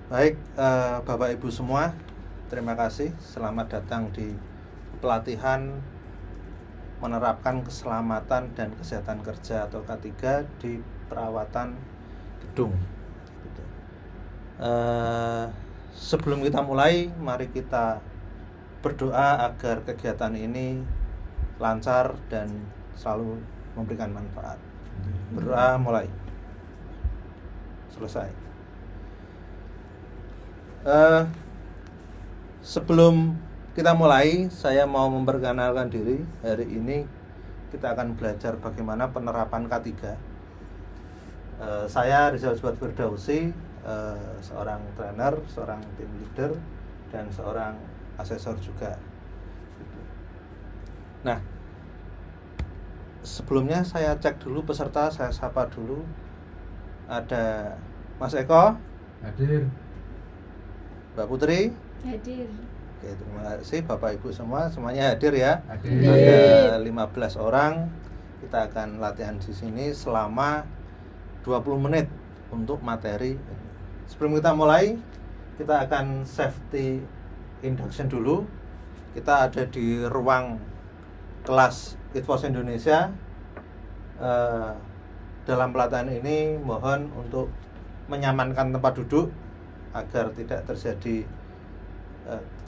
Baik, Bapak Ibu semua, terima kasih. Selamat datang di pelatihan menerapkan keselamatan dan kesehatan kerja atau K3 di perawatan gedung. Sebelum kita mulai, mari kita berdoa agar kegiatan ini lancar dan selalu memberikan manfaat. Berdoa mulai. Selesai. Sebelum kita mulai, saya mau memperkenalkan diri. Hari ini kita akan belajar bagaimana penerapan K3. Saya Rizal Zubat Firdausi, seorang trainer, seorang team leader, dan seorang asesor juga. Nah, sebelumnya saya cek dulu peserta, saya sapa dulu. Ada Mas Eko, hadir. Mbak Putri, hadir. Oke, terima kasih Bapak Ibu semuanya hadir ya. Hadir. Ada 15 orang. Kita akan latihan di sini selama 20 menit untuk materi. Sebelum kita mulai, kita akan safety induction dulu. Kita ada di ruang kelas Kitvos Indonesia. Dalam pelatihan ini mohon untuk menyamankan tempat duduk agar tidak terjadi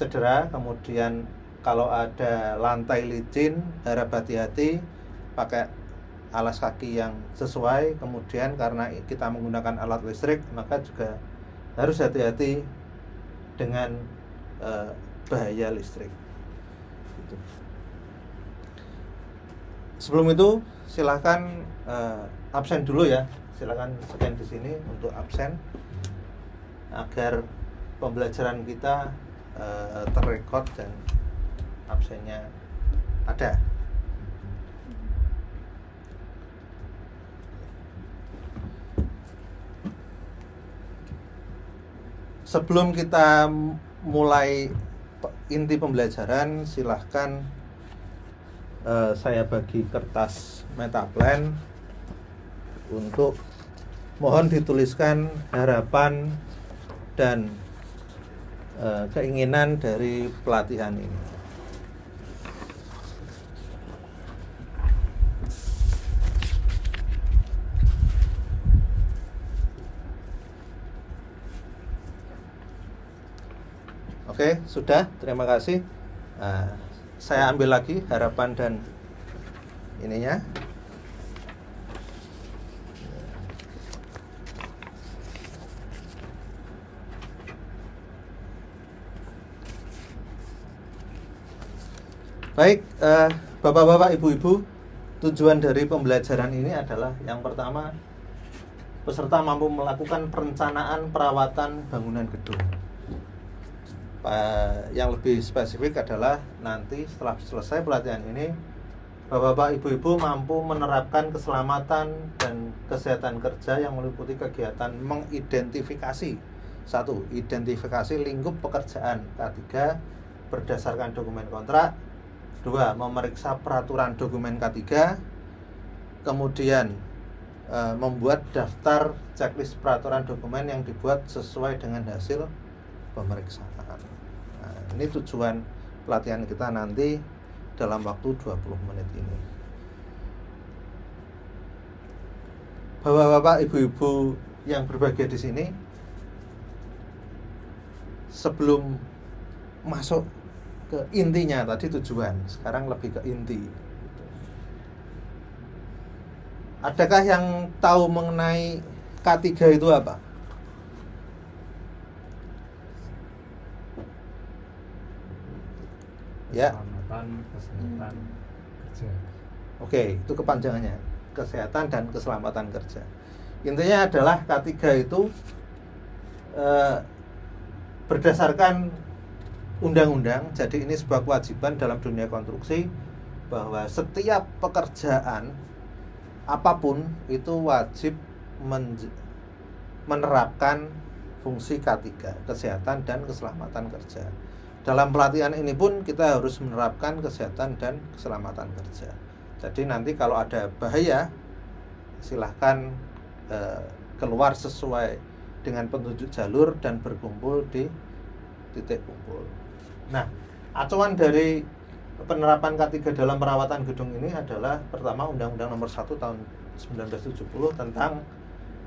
cedera. Kemudian kalau ada lantai licin, harap hati-hati, pakai alas kaki yang sesuai. Kemudian karena kita menggunakan alat listrik, maka juga harus hati-hati dengan bahaya listrik. Gitu. Sebelum itu silakan absen dulu ya. Silakan scan di sini untuk absen agar pembelajaran kita terrekod dan absennya ada. Sebelum kita mulai inti pembelajaran, silahkan saya bagi kertas metaplan untuk mohon dituliskan harapan dan keinginan dari pelatihan ini. Oke, sudah. Terima kasih. Saya ambil lagi harapan dan ininya. Baik, Bapak-bapak, Ibu-ibu, tujuan dari pembelajaran ini adalah yang pertama, peserta mampu melakukan perencanaan perawatan bangunan gedung. Yang lebih spesifik adalah nanti setelah selesai pelatihan ini, Bapak-bapak, Ibu-ibu mampu menerapkan keselamatan dan kesehatan kerja yang meliputi kegiatan mengidentifikasi. 1. Identifikasi lingkup pekerjaan K3 berdasarkan dokumen kontrak. 2. Memeriksa peraturan dokumen K3. Kemudian membuat daftar checklist peraturan dokumen yang dibuat sesuai dengan hasil pemeriksaan. Nah, ini tujuan pelatihan kita nanti dalam waktu 20 menit ini. Bapak-bapak, Ibu-ibu yang berbahagia di sini, sebelum masuk ke intinya tadi tujuan, sekarang lebih ke inti. Adakah yang tahu mengenai K3 itu apa? Ya. Kesehatan kerja. Oke, itu kepanjangannya. Kesehatan dan keselamatan kerja. Intinya adalah K3 itu berdasarkan undang-undang. Jadi ini sebuah kewajiban dalam dunia konstruksi bahwa setiap pekerjaan apapun itu wajib menerapkan fungsi K3, kesehatan dan keselamatan kerja. Dalam pelatihan ini pun kita harus menerapkan kesehatan dan keselamatan kerja. Jadi nanti kalau ada bahaya, silahkan keluar sesuai dengan petunjuk jalur dan berkumpul di titik kumpul. Nah, acuan dari penerapan K3 dalam perawatan gedung ini adalah pertama Undang-Undang Nomor 1 Tahun 1970 tentang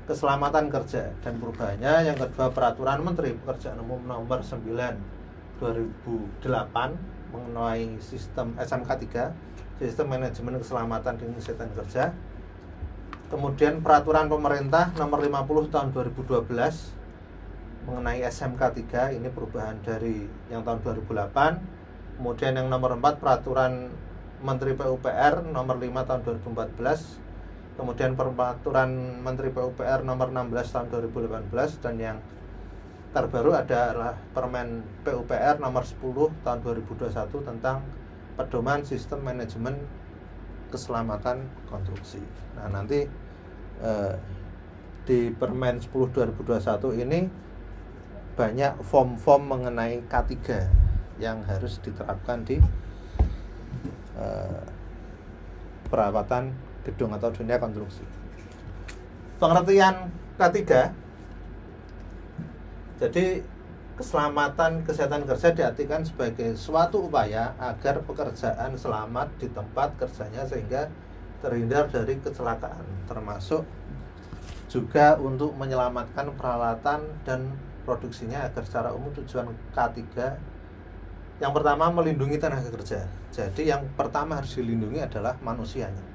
keselamatan kerja dan perubahannya, yang kedua Peraturan Menteri Pekerjaan Umum Nomor 9 2008 mengenai sistem SMK3, Sistem Manajemen Keselamatan dan Kesehatan Kerja. Kemudian Peraturan Pemerintah Nomor 50 Tahun 2012 mengenai SMK3, ini perubahan dari yang tahun 2008. Kemudian yang nomor 4 Peraturan Menteri PUPR Nomor 5 Tahun 2014. Kemudian Peraturan Menteri PUPR Nomor 16 Tahun 2018, dan yang terbaru adalah Permen PUPR Nomor 10 Tahun 2021 tentang pedoman sistem manajemen keselamatan konstruksi. Nah, nanti di Permen 10 2021 ini banyak form-form mengenai K3 yang harus diterapkan di perawatan gedung atau dunia konstruksi. Pengertian K3, jadi keselamatan kesehatan kerja diartikan sebagai suatu upaya agar pekerjaan selamat di tempat kerjanya sehingga terhindar dari kecelakaan, termasuk juga untuk menyelamatkan peralatan dan produksinya agar secara umum tujuan K3 yang pertama melindungi tenaga kerja. Jadi yang pertama harus dilindungi adalah manusianya.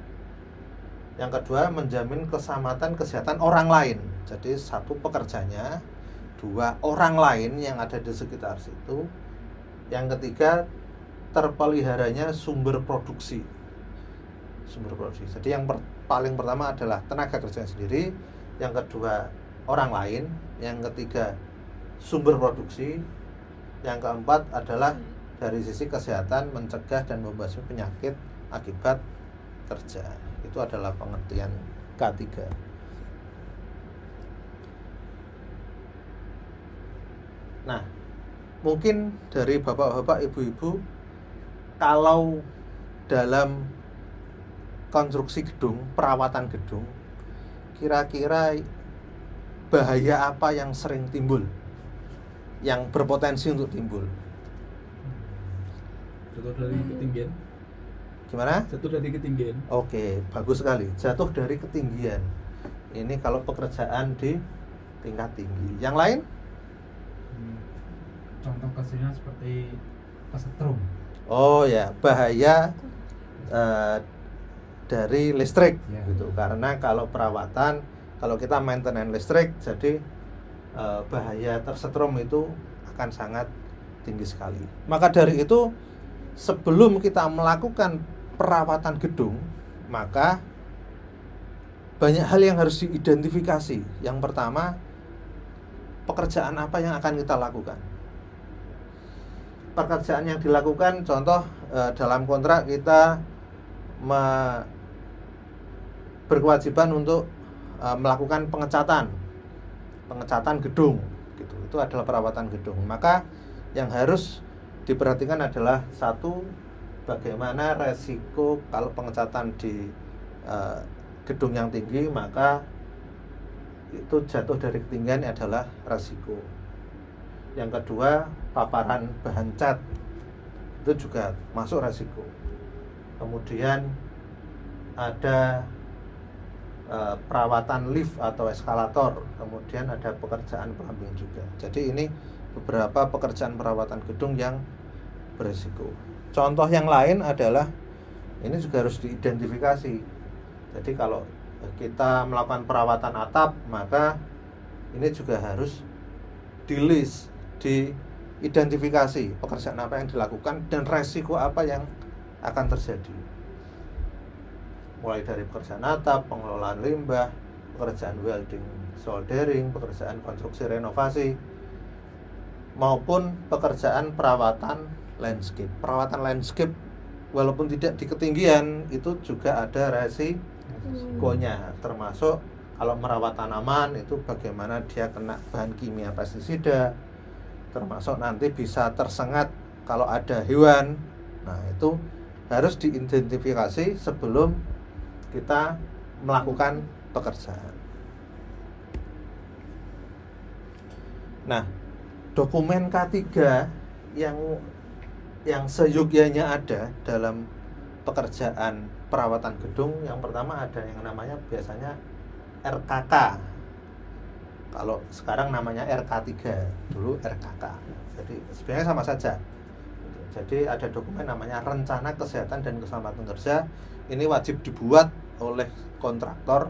Yang kedua menjamin keselamatan kesehatan orang lain. Jadi satu pekerjanya, dua orang lain yang ada di sekitar situ. Yang ketiga terpeliharanya sumber produksi. Jadi yang paling pertama adalah tenaga kerja sendiri, yang kedua orang lain, yang ketiga sumber produksi, yang keempat adalah dari sisi kesehatan mencegah dan membasmi penyakit akibat kerja. Itu adalah pengertian K3. Nah, mungkin dari bapak-bapak, ibu-ibu, kalau dalam konstruksi gedung, perawatan gedung, kira-kira bahaya apa yang sering timbul, yang berpotensi untuk timbul? Jatuh dari ketinggian. Gimana? Jatuh dari ketinggian. Oke, bagus sekali. Jatuh dari ketinggian. Ini kalau pekerjaan di tingkat tinggi. Yang lain? Contoh kecilnya seperti kesetrum. Oh ya, bahaya dari listrik, Ya. gitu. Karena kalau perawatan, kalau kita maintenance listrik, jadi bahaya tersetrum itu akan sangat tinggi sekali. Maka dari itu, sebelum kita melakukan perawatan gedung, maka banyak hal yang harus diidentifikasi. Yang pertama, pekerjaan apa yang akan kita lakukan. Pekerjaan yang dilakukan, contoh dalam kontrak kita berkewajiban untuk melakukan pengecatan gedung, gitu. Itu adalah perawatan gedung. Maka yang harus diperhatikan adalah satu, bagaimana resiko kalau pengecatan di gedung yang tinggi, maka itu jatuh dari ketinggian adalah resiko. Yang kedua, paparan bahan cat itu juga masuk resiko. Kemudian ada perawatan lift atau eskalator, kemudian ada pekerjaan plumbing juga. Jadi ini beberapa pekerjaan perawatan gedung yang berisiko. Contoh yang lain adalah ini juga harus diidentifikasi. Jadi kalau kita melakukan perawatan atap, maka ini juga harus di-list, diidentifikasi pekerjaan apa yang dilakukan dan resiko apa yang akan terjadi. Mulai dari pekerjaan atap, pengelolaan limbah, pekerjaan welding, soldering, pekerjaan konstruksi renovasi, maupun pekerjaan perawatan landscape. Perawatan landscape walaupun tidak di ketinggian itu juga ada resikonya, termasuk kalau merawat tanaman itu bagaimana dia kena bahan kimia pestisida, termasuk nanti bisa tersengat kalau ada hewan. Nah, itu harus diidentifikasi sebelum kita melakukan pekerjaan. Nah, dokumen K3 yang seyogyanya ada dalam pekerjaan perawatan gedung, yang pertama ada yang namanya biasanya RKK. Kalau sekarang namanya RK3, dulu RKK. Jadi sebenarnya sama saja. Jadi ada dokumen namanya Rencana Kesehatan dan Keselamatan Kerja. Ini wajib dibuat oleh kontraktor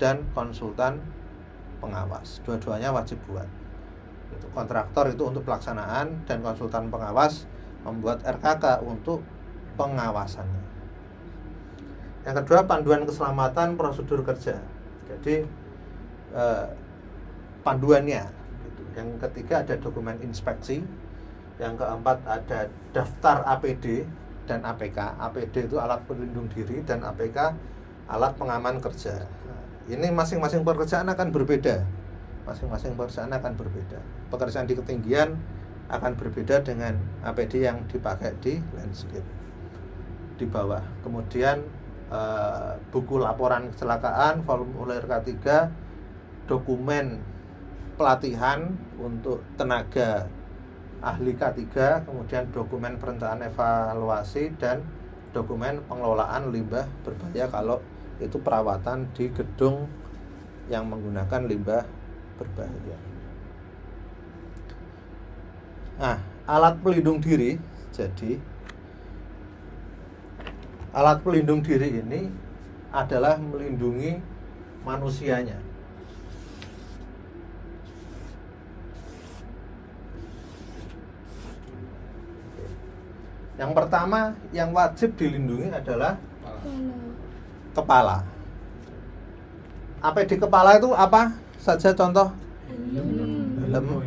dan konsultan pengawas. Dua-duanya wajib buat. Itu kontraktor itu untuk pelaksanaan dan konsultan pengawas membuat RKK untuk pengawasannya. Yang kedua, panduan keselamatan prosedur kerja. Jadi panduannya gitu. Yang ketiga ada dokumen inspeksi. Yang keempat ada daftar APD dan APK. APD itu alat pelindung diri dan APK alat pengaman kerja. Nah, ini masing-masing pekerjaan akan berbeda. Masing-masing pekerjaan akan berbeda. Pekerjaan di ketinggian akan berbeda dengan APD yang dipakai di landscape di bawah. Kemudian buku laporan kecelakaan formulir K3, dokumen pelatihan untuk tenaga ahli K3, kemudian dokumen perencanaan evaluasi dan dokumen pengelolaan limbah berbahaya kalau itu perawatan di gedung yang menggunakan limbah berbahaya. Nah, alat pelindung diri. Jadi alat pelindung diri ini adalah melindungi manusianya. Yang pertama yang wajib dilindungi adalah kepala. APD kepala itu apa saja contoh? Helm,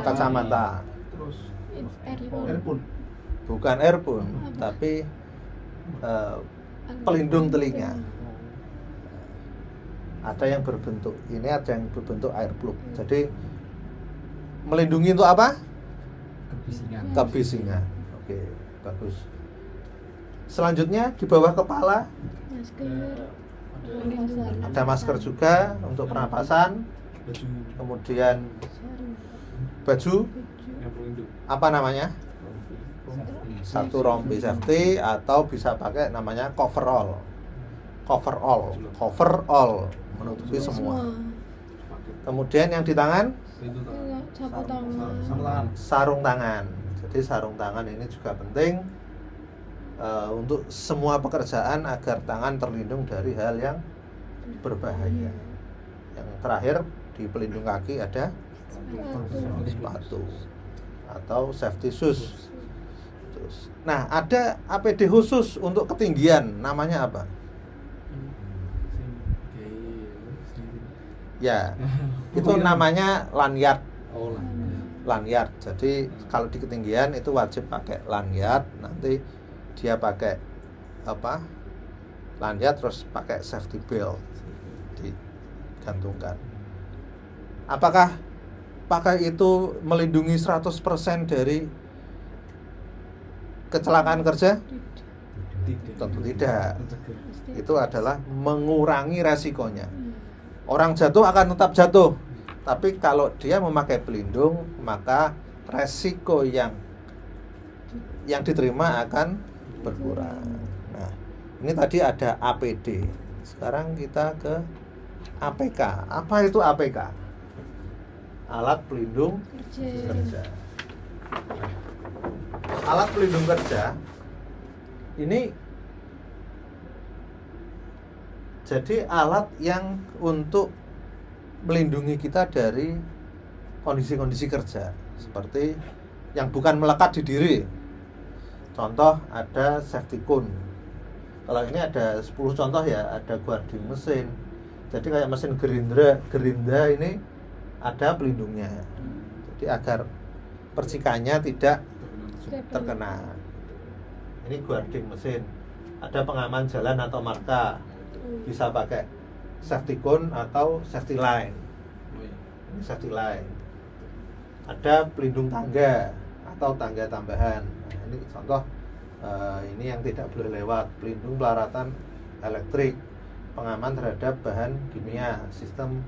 kacamata. Terus Earphone. Bukan earphone, tapi pelindung telinga. Ada yang berbentuk ini, ada yang berbentuk air plug. Jadi melindungi untuk apa? Kebisingan. Kebisingan. Oke, bagus. Selanjutnya di bawah kepala ada masker juga untuk pernapasan. baju Kemudian baju yang pelindung. apa namanya? Satu rompi safety atau bisa pakai namanya coverall. Coverall menutupi semua. Kemudian yang di tangan Pelindung tangan. Sapu tangan. Tangan. sarung tangan. Jadi sarung tangan ini juga penting untuk semua pekerjaan agar tangan terlindung dari hal yang berbahaya. Yang terakhir di pelindung kaki ada sepatu atau safety shoes. Nah, ada APD khusus untuk ketinggian, namanya apa? Ya, itu namanya lanyard. Oh, Lanyard. Jadi kalau di ketinggian itu wajib pakai lanyard. Nanti dia pakai apa? Lanyard terus pakai safety belt digantungkan. Apakah pakai itu melindungi 100% dari kecelakaan kerja? tidak. Tentu tidak. Mencegah. Itu adalah mengurangi resikonya. Orang jatuh akan tetap jatuh, tapi kalau dia memakai pelindung, maka resiko yang diterima akan berkurang. Nah, ini tadi ada APD. Sekarang kita ke APK. Apa itu APK? Alat pelindung kerja. Alat pelindung kerja ini jadi alat yang untuk melindungi kita dari kondisi-kondisi kerja seperti yang bukan melekat di diri. Contoh ada safety cone. Kalau ini ada 10 contoh ya, ada guarding mesin. Jadi kayak mesin gerinda ini ada pelindungnya. Jadi agar percikannya tidak terkena. Ini guarding mesin. Ada pengaman jalan atau marka. Bisa pakai safety cone atau safety line. Ini safety line. Ada pelindung tangga atau tangga tambahan. Nah, ini contoh ini yang tidak boleh lewat. Pelindung pelaratan elektrik, pengaman terhadap bahan kimia, sistem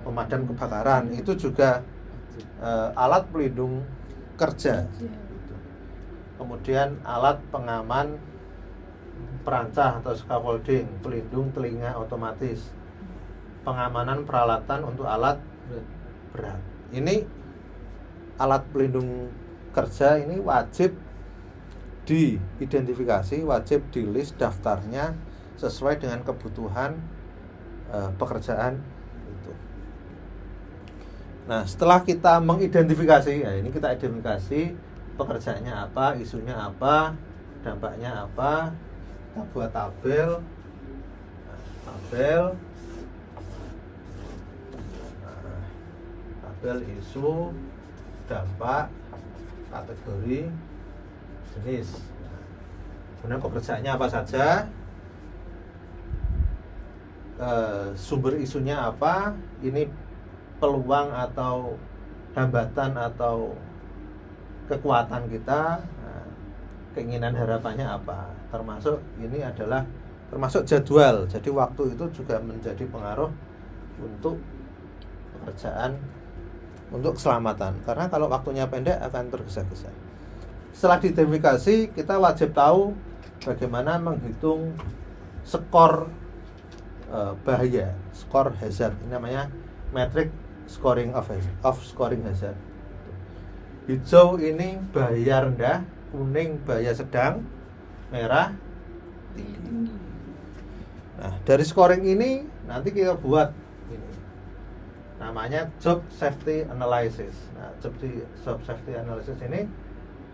pemadam kebakaran, itu juga alat pelindung kerja. Kemudian alat pengaman perancah atau scaffolding, pelindung telinga otomatis, pengamanan peralatan untuk alat berat. Ini alat pelindung kerja ini wajib diidentifikasi, wajib di list daftarnya sesuai dengan kebutuhan pekerjaan itu. Nah, setelah kita mengidentifikasi, ya ini kita identifikasi pekerjaannya apa, isunya apa, dampaknya apa, kita buat tabel, tabel isu, dampak, kategori, jenis. Kemudian pekerjaannya apa saja, sumber isunya apa, ini peluang atau hambatan atau kekuatan kita, keinginan harapannya apa, termasuk ini adalah termasuk jadwal. Jadi waktu itu juga menjadi pengaruh untuk pekerjaan, untuk keselamatan, karena kalau waktunya pendek akan tergesa-gesa. Setelah diidentifikasi, kita wajib tahu bagaimana menghitung skor bahaya, skor hazard. Ini namanya metric scoring of scoring hazard. Hijau ini bahaya rendah, kuning bahaya sedang, merah tinggi. Nah, dari scoring ini nanti kita buat ini namanya job safety analysis. Nah, job safety analysis ini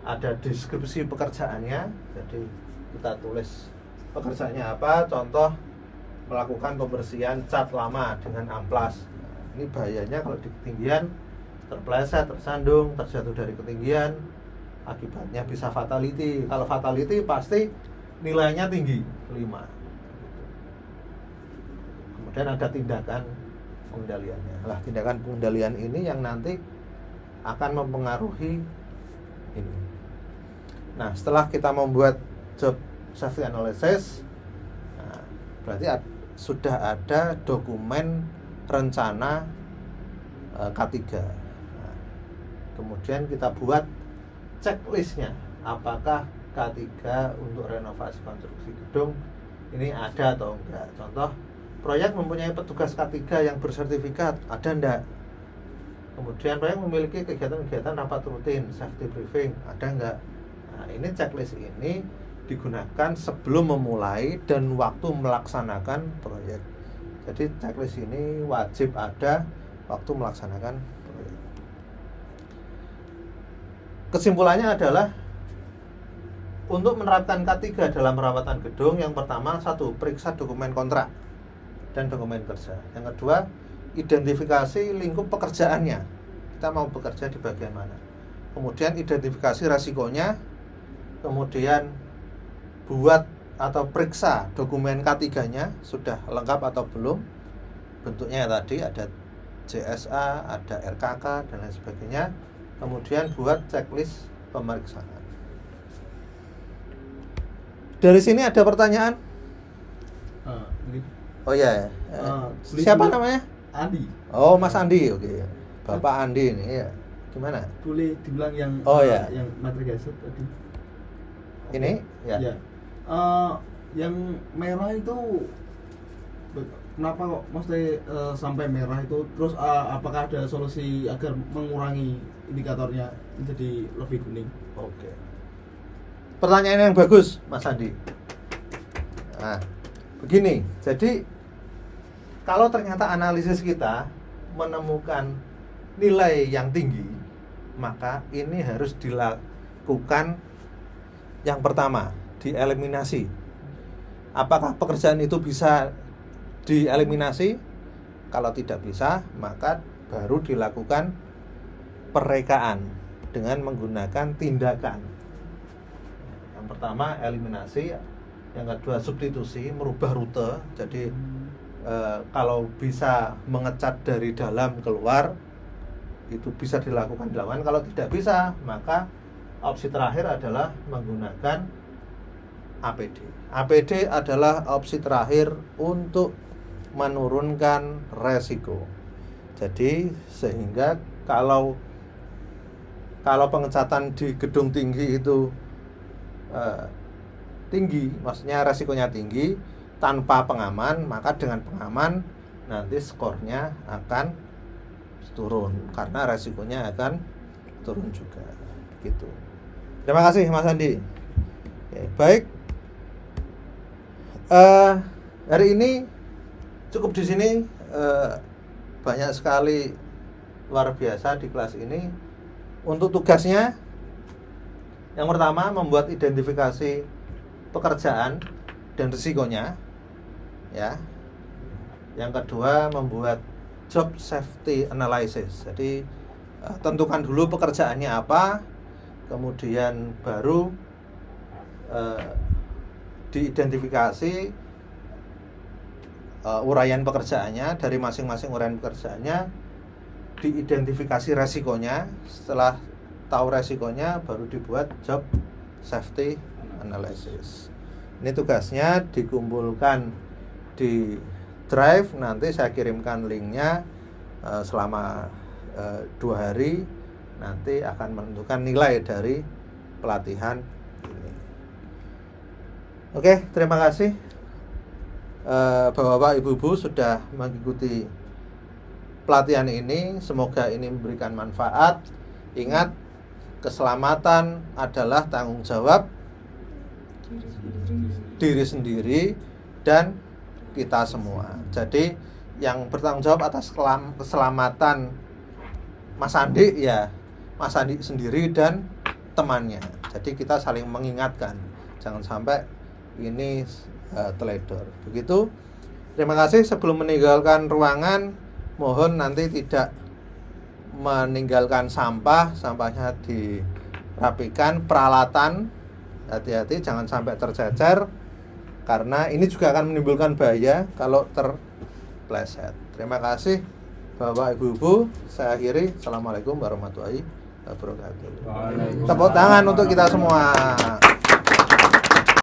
ada deskripsi pekerjaannya. Jadi kita tulis pekerjaannya apa, contoh melakukan pembersihan cat lama dengan amplas. Nah, ini bahayanya kalau di ketinggian terpeleset, tersandung, terjatuh dari ketinggian, akibatnya bisa fatality. Kalau fatality pasti nilainya tinggi, 5. Kemudian ada tindakan pengendaliannya. Nah, tindakan pengendalian ini yang nanti akan mempengaruhi ini. Nah, setelah kita membuat job safety analysis, nah, berarti sudah ada dokumen rencana K3. Nah, kemudian kita buat checklistnya, apakah K3 untuk renovasi konstruksi gedung ini ada atau enggak. Contoh, proyek mempunyai petugas K3 yang bersertifikat, ada enggak? Kemudian proyek memiliki kegiatan-kegiatan rapat rutin, safety briefing, ada enggak? Nah, ini checklist ini digunakan sebelum memulai dan waktu melaksanakan proyek. Jadi checklist ini wajib ada waktu melaksanakan proyek. Kesimpulannya adalah untuk menerapkan K3 dalam perawatan gedung, yang pertama, 1, periksa dokumen kontrak dan dokumen kerja. Yang kedua, identifikasi lingkup pekerjaannya, kita mau bekerja di bagian mana. Kemudian identifikasi resikonya. Kemudian buat atau periksa dokumen K3-nya sudah lengkap atau belum. Bentuknya tadi ada JSA, ada RKK dan lain sebagainya. Kemudian buat checklist pemeriksaan. Dari sini ada pertanyaan? Oh ya, siapa namanya? Andi. Oh, Mas Andi, oke. Bapak Andi ini, ya. Gimana? Boleh dibilang yang ya. Yang materi gasut tadi. Ini, ya. Ya. Yang merah itu kenapa kok mesti sampai merah itu? Terus apakah ada solusi agar mengurangi indikatornya menjadi lebih kuning? Oke. Pertanyaan yang bagus, Mas Andi. Nah, begini. Jadi kalau ternyata analisis kita menemukan nilai yang tinggi, maka ini harus dilakukan yang pertama, dieliminasi. Apakah pekerjaan itu bisa dieliminasi? Kalau tidak bisa, maka baru dilakukan perekaan dengan menggunakan tindakan. Yang pertama eliminasi, yang kedua substitusi, merubah rute. Jadi kalau bisa mengecat dari dalam keluar, itu bisa dilakukan. Kalau tidak bisa, maka opsi terakhir adalah menggunakan APD. APD adalah opsi terakhir untuk menurunkan resiko. Jadi sehingga kalau pengecatan di gedung tinggi itu tinggi, maksudnya resikonya tinggi tanpa pengaman, maka dengan pengaman nanti skornya akan turun karena resikonya akan turun juga. Gitu. Terima kasih Mas Andi. Oke, baik. Hari ini cukup di sini. Banyak sekali luar biasa di kelas ini. Untuk tugasnya, yang pertama membuat identifikasi pekerjaan dan risikonya, ya. Yang kedua membuat job safety analysis. Jadi tentukan dulu pekerjaannya apa, kemudian baru diidentifikasi uraian pekerjaannya. Dari masing-masing uraian pekerjaannya diidentifikasi resikonya. Setelah tahu resikonya baru dibuat job safety analysis. Ini tugasnya dikumpulkan di drive, nanti saya kirimkan linknya selama 2 hari, nanti akan menentukan nilai dari pelatihan ini. Oke, terima kasih Bapak-bapak, ibu-ibu sudah mengikuti pelatihan ini. Semoga ini memberikan manfaat. Ingat, keselamatan adalah tanggung jawab diri sendiri dan kita semua. Jadi yang bertanggung jawab atas keselamatan Mas Andi, ya Mas Andi sendiri dan temannya. Jadi kita saling mengingatkan, jangan sampai ini teledor. Begitu. Terima kasih. Sebelum meninggalkan ruangan, mohon nanti tidak meninggalkan sampah. Sampahnya dirapikan. Peralatan, hati-hati jangan sampai tercecer, karena ini juga akan menimbulkan bahaya kalau terpleset. Terima kasih Bapak Ibu-ibu. Saya akhiri. Assalamualaikum warahmatullahi wabarakatuh. Tepuk tangan untuk kita semua.